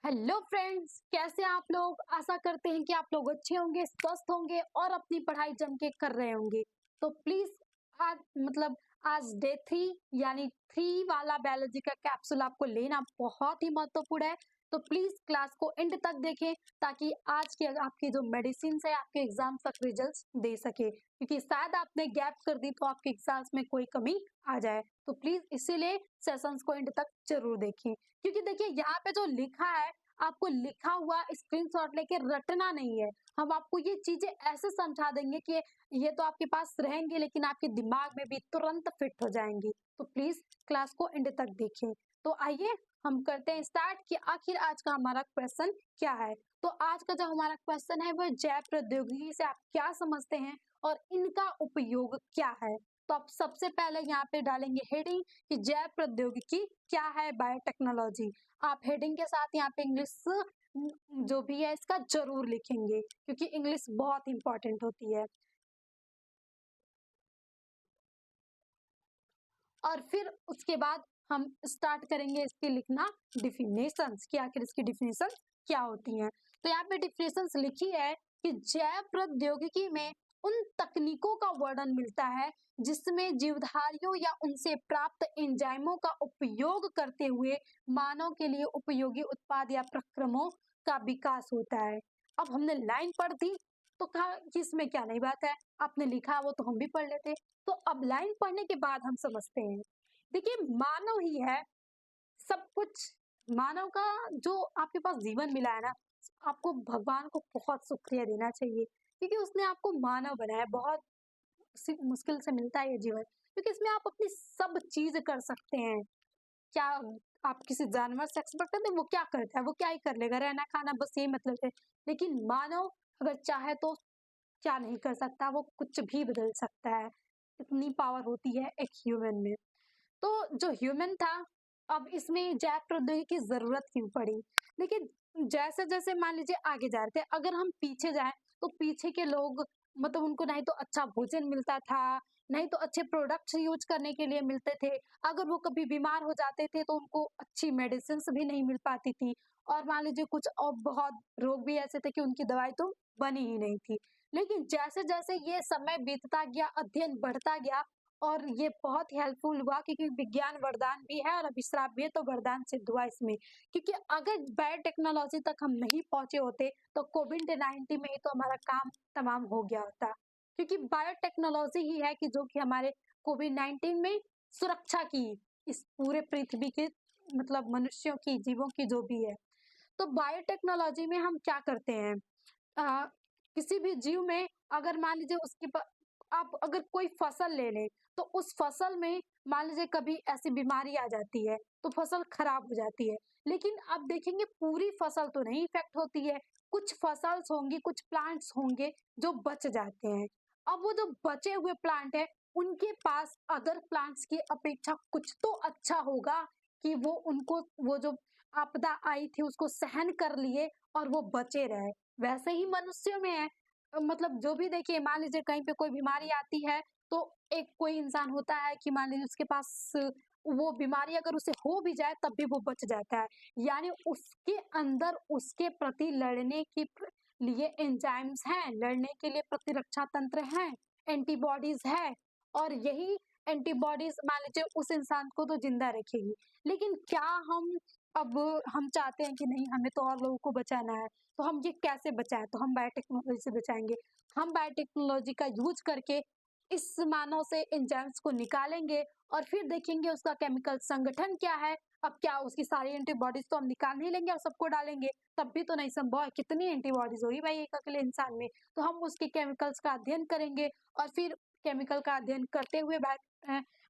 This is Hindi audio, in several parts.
हेलो फ्रेंड्स, कैसे हैं आप लोग। आशा करते हैं कि आप लोग अच्छे होंगे, स्वस्थ होंगे और अपनी पढ़ाई जम के कर रहे होंगे। तो प्लीज आज आज डे 3 यानी 3 वाला बायोलॉजी का कैप्सूल आपको लेना बहुत ही महत्वपूर्ण है। तो प्लीज क्लास को एंड तक देखें ताकि आज की आपकी जो मेडिसिन है आपके एग्जाम तक रिजल्ट्स दे सके, क्योंकि शायद आपने गैप कर दी तो आपके एग्जाम्स में कोई कमी आ जाए। तो प्लीज इसीलिए सेशंस को एंड तक जरूर देखें, क्योंकि देखिए यहाँ पे जो लिखा है आपको लिखा हुआ स्क्रीनशॉट लेके रटना नहीं है। हम आपको ये चीजें ऐसे समझा देंगे कि ये तो आपके पास रहेंगे लेकिन आपके दिमाग में भी तुरंत फिट हो जाएंगी। तो प्लीज क्लास को एंड तक देखें। तो आइए हम करते हैं स्टार्ट कि आखिर आज का हमारा क्वेश्चन क्या है। तो आज का जो हमारा क्वेश्चन है वह जैव प्रौद्योगिकी से आप क्या समझते हैं और इनका उपयोग क्या है। तो आप सबसे पहले यहाँ पे डालेंगे हेडिंग कि जैव प्रौद्योगिकी क्या है, बायोटेक्नोलॉजी। आप हेडिंग के साथ यहाँ पे इंग्लिश जो भी है इसका जरूर लिखेंगे, क्योंकि इंग्लिश बहुत इंपॉर्टेंट होती है। और फिर उसके बाद हम स्टार्ट करेंगे इसके लिखना डिफिनेशंस कि आखिर इसकी डिफिनेशन क्या होती हैं। तो यहाँ पे डिफिनेशंस लिखी है कि जैव प्रौद्योगिकी में उन तकनीकों का वर्णन मिलता है जिसमें जीवधारियों या उनसे प्राप्त एंजाइमों का उपयोग करते हुए मानव के लिए उपयोगी उत्पाद या प्रक्रमों का विकास होता है। अब हमने लाइन पढ़ दी तो कहा कि इसमें क्या नई बात है, आपने लिखा वो तो हम भी पढ़ लेते। तो अब लाइन पढ़ने के बाद हम समझते हैं। देखिए मानव ही है सब कुछ। मानव का जो आपके पास जीवन मिला है ना, आपको भगवान को बहुत शुक्रिया देना चाहिए, क्योंकि उसने आपको मानव बनाया। बहुत मुश्किल से मिलता है ये जीवन, क्योंकि इसमें आप अपनी सब चीज कर सकते हैं। क्या आप किसी जानवर से एक्सपेक्ट करते हैं, वो क्या करता है, वो क्या ही कर लेगा, रहना खाना बस यही मतलब है। लेकिन मानव अगर चाहे तो क्या नहीं कर सकता, वो कुछ भी बदल सकता है। इतनी पावर होती है एक ह्यूमन में। तो जो ह्यूमन था, अब इसमें जैव प्रौद्योगिकी की जरूरत क्यों पड़ी। देखिए जैसे जैसे मान लीजिए आगे जा रहे थे, अगर हम पीछे जाएं तो पीछे के लोग उनको नहीं तो अच्छा भोजन मिलता था, नहीं तो अच्छे प्रोडक्ट्स यूज करने के लिए मिलते थे। अगर वो कभी बीमार हो जाते थे तो उनको अच्छी मेडिसिन भी नहीं मिल पाती थी। और मान लीजिए कुछ और बहुत रोग भी ऐसे थे कि उनकी दवाई तो बनी ही नहीं थी। लेकिन जैसे जैसे ये समय बीतता गया, अध्ययन बढ़ता गया, और ये बहुत हेल्पफुल हुआ, क्योंकि विज्ञान वरदान भी है और अभिश्राप भी है, तो वरदान सिद्ध हुआ इसमें। क्योंकि अगर बायोटेक्नोलॉजी तक हम नहीं पहुंचे होते तो कोविड-19 में ही तो हमारा काम तमाम हो गया होता। क्योंकि बायोटेक्नोलॉजी ही है कि जो कि हमारे कोविड-19 में सुरक्षा की, इस पूरे पृथ्वी के मनुष्यों की, जीवों की जो भी है। तो बायोटेक्नोलॉजी में हम क्या करते हैं, अ, किसी भी जीव में अगर मान लीजिए आप अगर कोई फसल ले लें तो उस फसल में मान लीजिए कभी ऐसी बीमारी आ जाती है तो फसल खराब हो जाती है। लेकिन आप देखेंगे पूरी फसल तो नहीं इफेक्ट होती है, कुछ फसल्स होंगी, कुछ प्लांट्स होंगे जो बच जाते हैं। अब वो जो बचे हुए प्लांट है उनके पास अदर प्लांट्स की अपेक्षा कुछ तो अच्छा होगा कि वो उनको वो जो आपदा आई थी उसको सहन कर लिए और वो बचे रहे। वैसे ही मनुष्यों में है। जो भी देखिए मान लीजिए कहीं पे कोई बीमारी आती है तो एक कोई इंसान होता है कि मान लीजिए उसके पास वो बीमारी अगर उसे हो भी जाए तब भी वो बच जाता है। यानी उसके अंदर उसके प्रति लड़ने के लिए एंजाइम्स हैं, लड़ने के लिए प्रतिरक्षा तंत्र हैं, एंटीबॉडीज है। और यही एंटीबॉडीज मान लीजिए उस इंसान को तो जिंदा रखेगी। लेकिन क्या अब हम चाहते हैं कि नहीं, हमें तो और लोगों को बचाना है, तो हम ये कैसे बचाएं, तो हम बायोटेक्नोलॉजी से बचाएंगे। हम बायोटेक्नोलॉजी का यूज करके इस मानव से एंजाइम्स को निकालेंगे और फिर देखेंगे उसका केमिकल संगठन क्या है। अब क्या उसकी सारी एंटीबॉडीज तो हम निकाल नहीं लेंगे और सबको डालेंगे, तब भी तो नहीं संभव है। कितनी एंटीबॉडीज होगी भाई एक अकेले इंसान में। तो हम उसके केमिकल्स का अध्ययन करेंगे और फिर केमिकल का अध्ययन करते हुए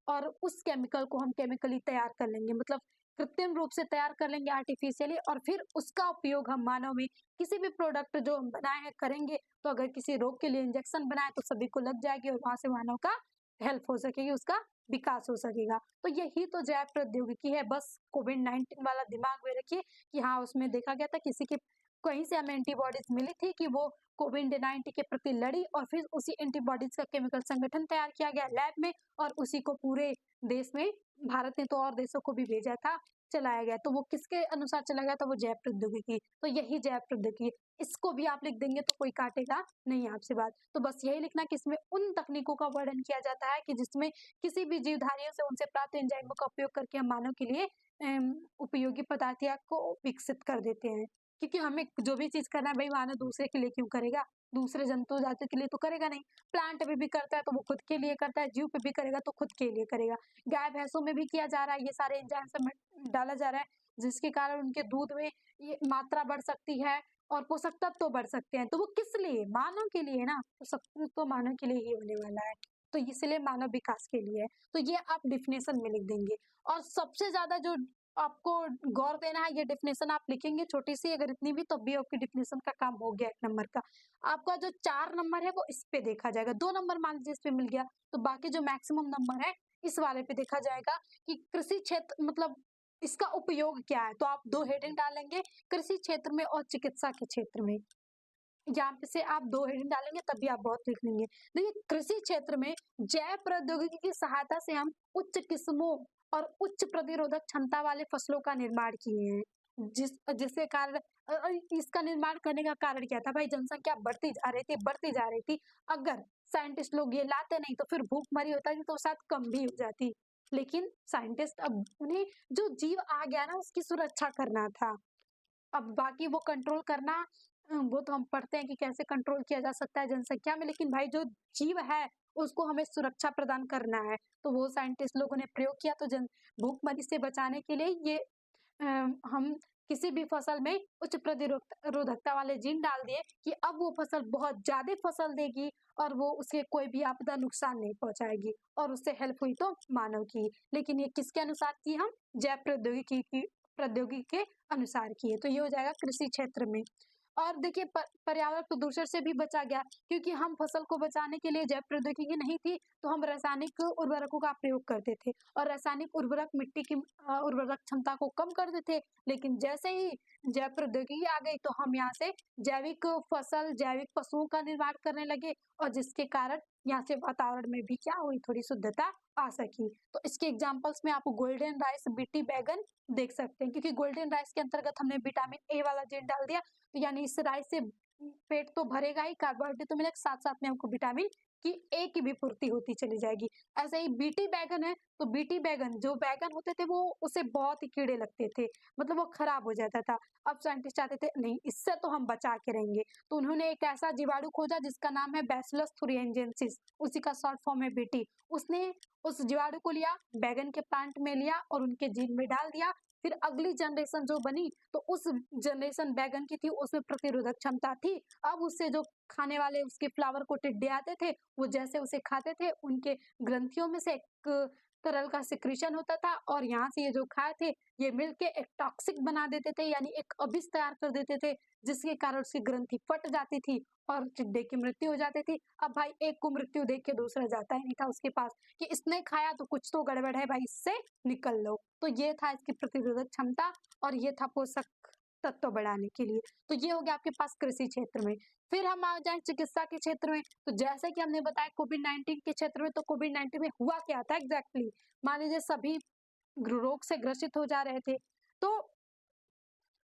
और उस केमिकल को हम केमिकली तैयार कर लेंगे, कृत्रिम रूप से तैयार कर लेंगे आर्टिफिशियली, और फिर उसका उपयोग हम मानव में किसी भी प्रोडक्ट जो हम बनाए हैं करेंगे। तो अगर किसी रोग के लिए इंजेक्शन बनाए तो सभी को लग जाएगी और वहां से मानव का हेल्प हो सकेगी, उसका विकास हो सकेगा। तो यही तो जैव प्रौद्योगिकी है। बस कोविड-19 वाला दिमाग में रखिए कि हाँ उसमें देखा गया था किसी के कहीं से हमें एंटीबॉडीज मिली थी कि वो कोविड-19 के प्रति लड़ी, और फिर उसी एंटीबॉडीज का केमिकल संगठन तैयार किया गया लैब में और उसी को पूरे देश में, भारत ने तो और देशों को भी भेजा था चलाया गया, तो वो किसके अनुसार चलाया गया? तो वो जैव प्रौद्योगिकी। तो यही जैव प्रौद्योगिकी, इसको भी आप लिख देंगे तो कोई काटेगा नहीं आपसे बात। तो बस यही लिखना कि इसमें उन तकनीकों का वर्णन किया जाता है कि जिसमें किसी भी जीवधारियों से उनसे प्राप्त एंजाइमों का उपयोग करके हम मानव के लिए उपयोगी पदार्थ या को विकसित कर देते हैं। क्योंकि हमें जो भी चीज़ करना है भई मानव दूसरे के लिए क्यों करेगा? दूसरे जंतु जाति के लिए तो करेगा नहीं। प्लांट पे भी करता है तो वो खुद के लिए करता है, जीव पे भी करेगा तो खुद के लिए करेगा। गाय भैंसों में भी किया जा रहा है, ये सारे एंजाइम सब में डाला जा रहा है, जिसके कारण उनके दूध में ये मात्रा बढ़ सकती है और पोषक तत्व तो बढ़ सकते हैं। तो वो किस लिए? मानव के लिए ना, तो सब कुछ तो मानव के लिए ही होने वाला है। तो इसलिए मानव विकास के लिए है। तो ये आप डेफिनेशन में लिख देंगे और सबसे ज़्यादा जो आपको गौर देना है, ये डेफिनेशन आप लिखेंगे छोटी-सी अगर इतनी भी, तब भी आपकी डेफिनेशन का काम हो गया 1 नंबर का। आपका जो 4 नंबर है वो इस पे देखा जाएगा, 2 नंबर मान लीजिए इस पे मिल गया, तो बाकी जो मैक्सिमम नंबर है इस वाले पे देखा जाएगा कि कृषि क्षेत्र मतलब इसका उपयोग क्या है? तो आप 2 हेडिंग डालेंगे, कृषि क्षेत्र में और चिकित्सा के क्षेत्र में। यहाँ पे से आप 2 हेडिंग डालेंगे तभी आप बहुत लिख लेंगे। देखिए कृषि क्षेत्र में जैव प्रौद्योगिकी की सहायता से हम उच्च किस्मों और उच्च प्रतिरोधक क्षमता वाले फसलों का निर्माण किए हैं। जिसके कारण इसका निर्माण करने का कारण क्या था? भाई जनसंख्या बढ़ती जा रही थी, बढ़ती जा रही थी। अगर साइंटिस्ट लोग ये लाते नहीं तो फिर भूखमरी होता थी तो शायद कम भी हो जाती। लेकिन साइंटिस्ट अब उन्हें जो जीव आ गया ना उसकी सुरक्षा करना था। अब बाकी वो कंट्रोल करना वो तो हम पढ़ते हैं कि कैसे कंट्रोल किया जा सकता है जनसंख्या में, लेकिन भाई जो जीव है उसको हमें सुरक्षा प्रदान करना है। तो वो साइंटिस्ट लोगों ने प्रयोग किया तो जन भूखमरी से बचाने के लिए ये हम किसी भी फसल में उच्च रोधकता वाले जीन डाल दिए कि अब वो फसल बहुत ज़्यादा फसल देगी और वो उसे कोई भी आपदा नुकसान नहीं पहुँचाएगी और उससे हेल्प हुई तो मानव की। लेकिन ये किसके अनुसार की हम? जैव प्रौद्योगिकी के अनुसार की है। तो ये हो जाएगा कृषि क्षेत्र में। और देखिए पर्यावरण प्रदूषण से भी बचा गया क्योंकि हम फसल को बचाने के लिए जैव प्रौद्योगिकी नहीं थी तो हम रासायनिक उर्वरकों का प्रयोग करते थे और रासायनिक उर्वरक मिट्टी की उर्वरक क्षमता को कम कर देते। लेकिन जैसे ही जैव प्रौद्योगिकी आ गई तो हम यहाँ से जैविक फसल, जैविक पशुओं का निर्माण करने लगे और जिसके कारण यहाँ से वातावरण में भी क्या हुई, थोड़ी शुद्धता आ सकी। तो इसके एग्जाम्पल्स में आप गोल्डन राइस, बीटी बैगन देख सकते हैं क्योंकि गोल्डन राइस के अंतर्गत हमने विटामिन ए वाला जीन डाल दिया, तो यानी इस राइस से पेट तो भरेगा ही, कार्बोहाइड्रेट तो मिलेगा, साथ साथ में हमको विटामिन की ए की भी पूर्ति होती चली जाएगी। ऐसे ही बीटी बैगन है तो बीटी बैगन जो बैगन होते थे वो उसे बहुत ही कीड़े लगते थे, मतलब वो खराब हो जाता था। अब साइंटिस्ट चाहते थे नहीं इससे तो हम बचा के रहेंगे, तो उन्होंने एक ऐसा जीवाणु खोजा जिसका नाम है बैसिलस thuringiensis, उसी का शॉर्ट फॉर्म है बीटी। उसने उस जीवाणु को लिया, बैगन के प्लांट में लिया और उनके जीन में डाल दिया। फिर अगली जनरेशन जो बनी तो उस जनरेशन बैगन की थी, उसमें प्रतिरोधक क्षमता थी। अब उससे जो खाने वाले उसके फ्लावर को टिड्डे आते थे, वो जैसे उसे खाते थे उनके ग्रंथियों में से एक तरल का सिक्रीशन होता था और यहाँ से ये जो खाए थे ये मिलके एक टॉक्सिक बना देते थे, यानी एक अबिस तैयार कर देते थे जिसके कारण उसकी ग्रंथि फट जाती थी और टिड्डे की मृत्यु हो जाती थी। अब भाई एक को मृत्यु देख के दूसरा जाता ही नहीं था उसके पास कि इसने खाया तो कुछ तो गड़बड़ है भाई, इससे निकल लो। तो ये था इसकी प्रतिरोधक क्षमता और ये था पोषक तत्व बढ़ाने के लिए। तो ये हो गया आपके पास कृषि क्षेत्र में। फिर हम आ जाए चिकित्सा के क्षेत्र में, तो जैसे कि हमने बताया कोविड-19 के क्षेत्र में, तो कोविड-19 में हुआ क्या था एग्जैक्टली? मान लीजिए सभी रोग से ग्रसित हो जा रहे थे, तो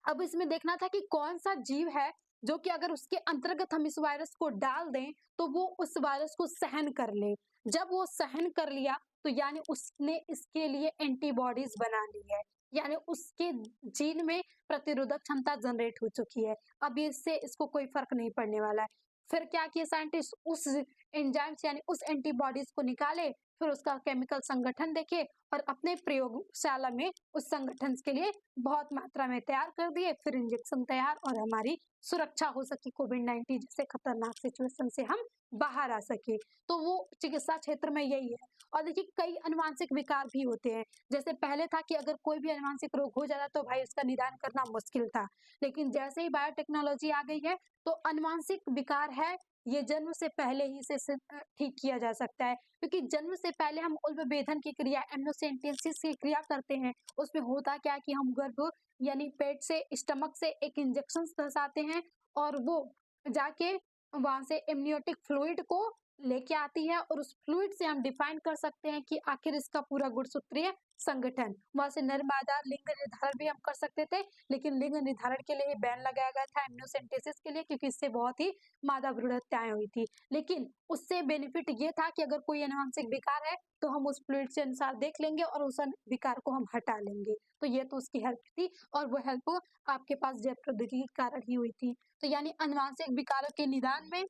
अब इसमें देखना था कि कौन सा जीव है जो कि अगर उसके अंतर्गत हम इस वायरस को डाल दें तो वो उस वायरस को सहन कर ले। जब वो सहन कर लिया तो यानी उसने इसके लिए एंटीबॉडीज बना ली है, यानी उसके जीन में प्रतिरोधक क्षमता जनरेट हो चुकी है। अब इससे इसको कोई फर्क नहीं पड़ने वाला है। फिर क्या किया साइंटिस्ट, उस एंजाइम्स यानी उस एंटीबॉडीज को निकाले, फिर उसका केमिकल संगठन देखे और अपने प्रयोगशाला में उस संगठन के लिए बहुत मात्रा में तैयार कर दिए। फिर इंजेक्शन तैयार और हमारी सुरक्षा हो सकी कोविड-19 जैसे खतरनाक सिचुएशन से हम बाहर आ सके। तो वो चिकित्सा क्षेत्र में यही है। और देखिए कई अनुवांशिक विकार भी होते हैं। जैसे पहले था कि अगर कोई भी अनुवांशिक रोग हो जाता तो भाई उसका निदान करना मुश्किल था, लेकिन जैसे ही बायोटेक्नोलॉजी आ गई है तो अनुवांशिक विकार है ये जन्म से पहले ही से ठीक किया जा सकता है, क्योंकि जन्म से पहले हम उल्बेधन की क्रिया, एमनियोसेंटेसिस की क्रिया करते हैं। उसमें होता क्या है कि हम गर्भ यानी पेट से, स्टमक से एक इंजेक्शन धंसाते हैं और वो जाके वहां से एमनियोटिक फ्लूइड को लेके आती है और उस फ्लूइड से हम डिफाइन कर सकते हैं कि आखिर इसका पूरा गुणसूत्रीय संगठन। वहां से नर मादा लिंग निर्धारण भी हम कर सकते थे, लेकिन लिंग निर्धारण के लिए बैन लगाया गया था एमनियोसेंटेसिस के लिए, क्योंकि इससे बहुत ही मादा भ्रूण हत्याएं हुई थी। लेकिन उससे बेनिफिट ये था कि अगर कोई अनुवांशिक विकार है तो हम उस फ्लूइड से अनुसार देख लेंगे और उस विकार को हम हटा लेंगे। तो ये तो उसकी हेल्प थी, और वो हेल्प आपके पास जैव प्रौद्योगिकी के कारण ही हुई थी। तो यानी अनुवांशिक विकारों के निदान में,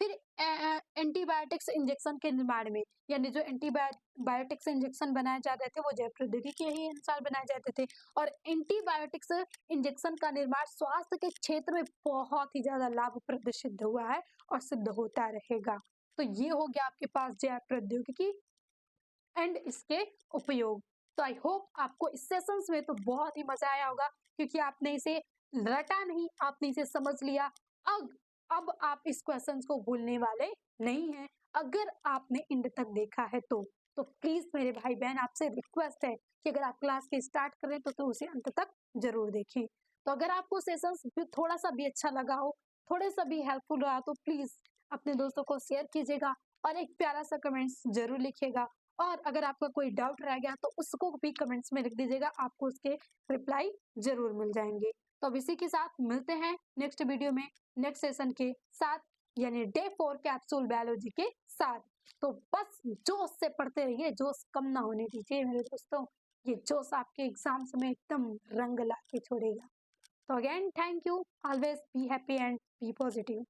फिर एंटीबायोटिक्स इंजेक्शन के निर्माण में, यानी जो एंटीबायोटिक्स इंजेक्शन बनाए जाते थे वो जैव प्रौद्योगिकी के ही अनुसार बनाए जाते थे। और एंटीबायोटिक्स इंजेक्शन का निर्माण स्वास्थ्य के क्षेत्र में बहुत ही ज्यादा लाभप्रद सिद्ध हुआ है और सिद्ध होता रहेगा। तो ये हो गया आपके पास जैव प्रौद्योगिकी एंड इसके उपयोग। तो आई होप आपको इस सेशंस में तो बहुत ही मजा आया होगा, क्योंकि आपने इसे रटा नहीं, आपने इसे समझ लिया। अब आप इस क्वेश्चन को भूलने वाले नहीं हैं, अगर आपने एंड तक देखा है तो प्लीज मेरे भाई बहन आपसे रिक्वेस्ट है कि अगर आप क्लास के स्टार्ट करें तो उसे अंत तक जरूर देखें। तो अगर आपको सेशंस थोड़ा सा भी अच्छा लगा हो, थोड़े सा भी हेल्पफुल रहा, तो प्लीज अपने दोस्तों को शेयर कीजिएगा और एक प्यारा सा कमेंट्स जरूर लिखिएगा। और अगर आपका कोई डाउट रह गया तो उसको भी कमेंट्स में लिख दीजिएगा, आपको उसके रिप्लाई जरूर मिल जाएंगे। तो अब इसी के साथ मिलते हैं नेक्स्ट वीडियो में नेक्स्ट सेशन के साथ, यानी डे 4 कैप्सूल बायोलॉजी के साथ। तो बस जोश से पढ़ते रहिए, जोश कम ना होने दीजिए मेरे दोस्तों, ये जोश आपके एग्जाम्स में एकदम रंग ला के छोड़ेगा। तो again thank you, always be happy and be positive.